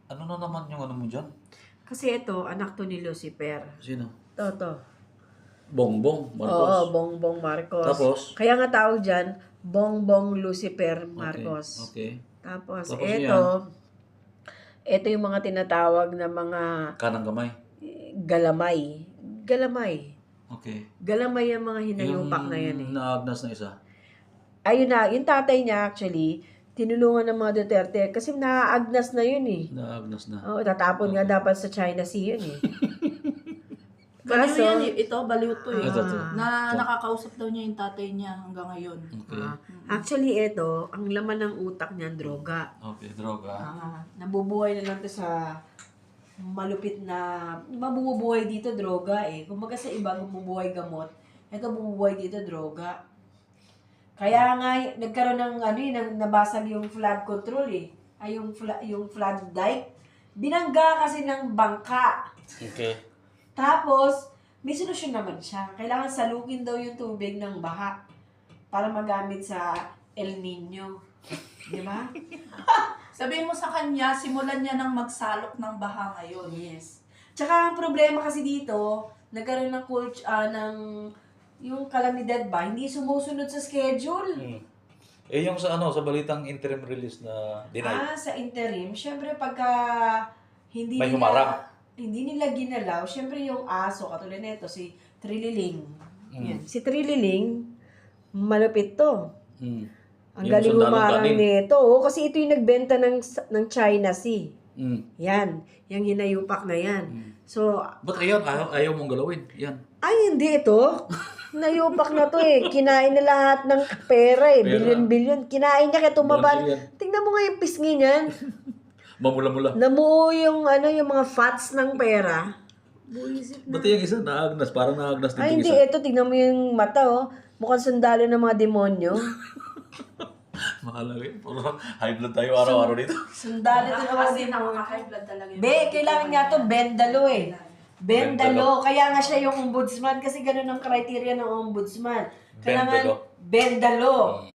Ano na naman yung ano mo dyan? Kasi ito, anak to ni Lucifer. Sino? To. Bongbong Marcos. Oo, Bongbong Marcos. Tapos? Kaya nga tawag dyan, Bongbong Lucifer Okay. Marcos. Okay. Tapos yan? ito yung mga tinatawag na mga Kanang kamay. galamay. Galamay. Okay. Galamay yung mga hinayupak na yan eh. Yung naagnas na isa. Ayun na, yung tatay niya actually, tinulungan ng mga Duterte kasi naaagnas na yun eh. Naagnas na. Oo, tatapon nga dapat sa China Sea yun eh. Baliw yan eh. Ito, baliw to eh. Ito. Na nakakausap daw niya yung tatay niya hanggang ngayon. Okay. Actually, ito, ang laman ng utak niya, droga. Okay, droga. Nabubuhay na lang to sa malupit na, mabubuhay dito, droga eh. Kung sa iba, bumubuhay gamot, ito bumubuhay dito, droga. Kaya nga, nagkaroon ng, nabasag yung flood control eh. Ay, yung flood dike. Binangga kasi ng bangka. Okay. Tapos, may solusyon naman siya. Kailangan salukin daw yung tubig ng baha para magamit sa El Nino. Di ba? Sabihin mo sa kanya, simulan niya ng magsalok ng baha ngayon. Yes. Tsaka ang problema kasi dito, nagkaroon ng yung kalamidad ba, hindi sumusunod sa schedule. Eh yung sa sa balitang interim release na denied. Sa interim, syempre pagka May humarang. hindi nila ginalaw, syempre yung aso, katulad nito, si Trililing. Yan. Si Trililing, malupit to. Ang Yung galing sundalong humarang kanin. nito. Kasi ito yung nagbenta ng China Sea. Yan. Yung hinayupak na yan. So, Ba't ayaw mong galawin? Yan. ay hindi ito. Nayupak na to eh. Kinain na lahat ng pera eh. Bilyon-bilyon. Kinain niya kaya tumaba. Bilyon. Tingnan mo nga yung pisngi niyan. Mamula-mula. Namuo yung yung mga fats ng pera. Buisit na. Ba't yung isa naagnas? Parang naagnas din Ay yung hindi, isa. ito tingnan mo yung mata oh. Mukhang sundalo ng mga demonyo. Mahalaga yun. Puro high blood tayo araw-araw dito. Sundalo ito ng mga Kasi demonyo. nakaka-high blood talaga yun. Be, kailangan nga to bendalo eh. Bendalo. Kaya nga siya yung ombudsman kasi ganun ang criteria ng ombudsman. Kailangan bendalo.